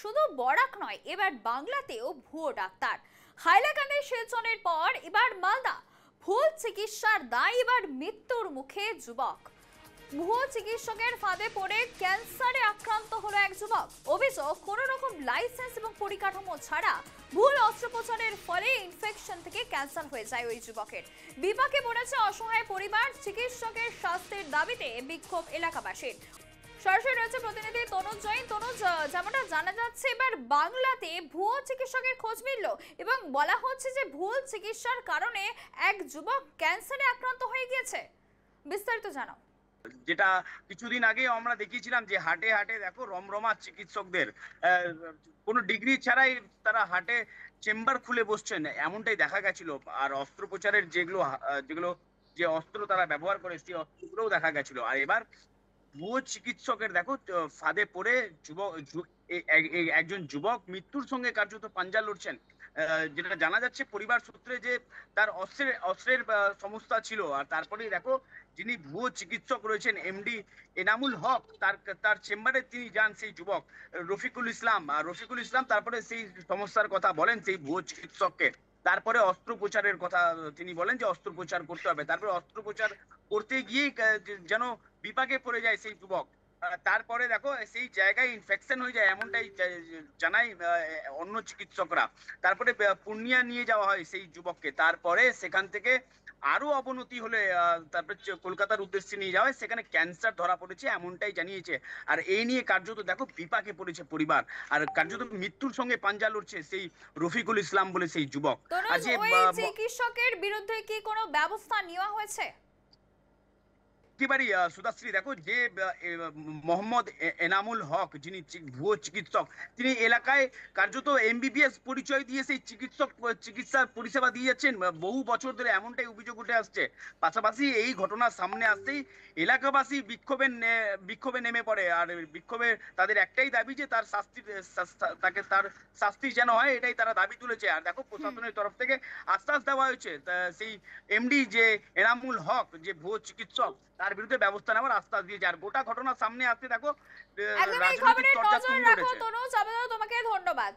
শুধু বরাক নয়, এবার বাংলাতেও ভুয়ো ডাক্তার। হাইলাকান্দির শিলচরের পর এবার মালদা। ভুল চিকিৎসার দায় এবার মৃত্যুর মুখে যুবক। ভুয়ো চিকিৎসকের ফাঁদে পড়ে ক্যান্সারে আক্রান্ত হলো এক যুবক। অভিযোগ, কোনো রকম লাইসেন্স এবং পরিকাঠামো ছাড়া ভুল অস্ত্রোপচারের ফলে ইনফেকশন থেকে ক্যান্সার হয়ে যায় ওই যুবকের। বিপাকে পড়েছে অসহায় পরিবার। চিকিৎসকের শাস্তির দাবিতে বিক্ষোভ এলাকাবাসীর। সরাসরি রয়েছে প্রতিনিধি তনুজ জৈন। তনুজ, যেমনটা জানা যাচ্ছে এবার বাংলাতে ভুয়ো চিকিৎসকের খোঁজ মিলল এবং বলা হচ্ছে যে ভুল চিকিৎসার কারণে এক যুবক ক্যান্সারে আক্রান্ত হয়ে গিয়েছে। বিস্তারিত জানাও। যেটা কিছুদিন আগে আমরা দেখিয়েছিলাম যে হাটে হাটে দেখো রমরমা চিকিৎসকদের কোনো ডিগ্রি ছাড়াই তারা হাটে চেম্বার খুলে বসছেন, এমনটাই দেখা গেছিল। আর অস্ত্রোপচারের যেগুলো যেগুলো যে অস্ত্র তারা ব্যবহার করে সেই অস্ত্রগুলোও দেখা গেছিল। আর এবার ভুয়ো চিকিৎসকের দেখো ফাঁদে পড়ে একজন যুবক মৃত্যুর সঙ্গে কার্যত পাঞ্জা লড়ছেন। যেটা জানা যাচ্ছে পরিবার সূত্রে যে তার অস্ত্রের সমস্যা ছিল। আর তারপরেই দেখো যিনি ভুয়ো চিকিৎসক রয়েছেন এমডি এনামুল হক, তার চেম্বারে তিনি যান সেই যুবক রফিকুল ইসলাম তারপরে সেই সমস্যার কথা বলেন সেই ভুয়ো চিকিৎসককে। তারপরে অস্ত্রোপচারের কথা তিনি বলেন যে অস্ত্রোপচার করতে হবে। তারপরে অস্ত্রোপচার করতে গিয়েই যেন বিপাকে পড়ে যায় সেই যুবক। তারপরে দেখো সেই জায়গায় ইনফেকশন হয়ে যায়, এমনটাই জানাই অন্য চিকিৎসকরা। তারপরে পূর্ণিয়া নিয়ে যাওয়া হয় সেই যুবককে। তারপরে সেখান থেকে আরো অবনতি হলে তারপরে কলকাতার উদ্দেশ্যে নিয়ে যাওয়া হয়, সেখানে ক্যান্সার ধরা পড়েছে এমনটাই জানিয়েছে। আর এই নিয়ে কার্যত দেখো বিপাকে পড়েছে পরিবার, আর কার্যত মৃত্যুর সঙ্গে পাঞ্জা লড়ছে সেই রফিকুল ইসলাম বলে সেই যুবক। আর যে চিকিৎসকের বিরুদ্ধে কি কোনো ব্যবস্থা নেওয়া হয়েছে? একেবারেই সুধাশ্রী, দেখো যে মোহাম্মদ এনামুল হক যিনি ভুয়ো চিকিৎসক, তিনি এলাকায় কার্যত এমবিবিএস পরিচয় দিয়ে সেই চিকিৎসার পরিষেবা দিয়ে যাচ্ছেন বহু বছর ধরে, এমনটাই অভিযোগ উঠে আসছে। পাশাপাশি এই ঘটনা সামনে আসতেই এলাকাবাসী বিক্ষোভে নেমে পড়ে। আর বিক্ষোভে তাদের একটাই দাবি যে তার শাস্তি যেন হয়, এটাই তারা দাবি তুলেছে। আর দেখো প্রশাসনের তরফ থেকে আশ্বাস দেওয়া হয়েছে সেই এমডি যে এনামুল হক যে ভুয়ো চিকিৎসক, তার বিরুদ্ধে ব্যবস্থা নেওয়ার আশ্বাস দিয়েছে। আর গোটা ঘটনা সামনে আসতে দেখো একদম এই খবরের নজর রাখো তনুজ, আপাতত তোমাকে ধন্যবাদ।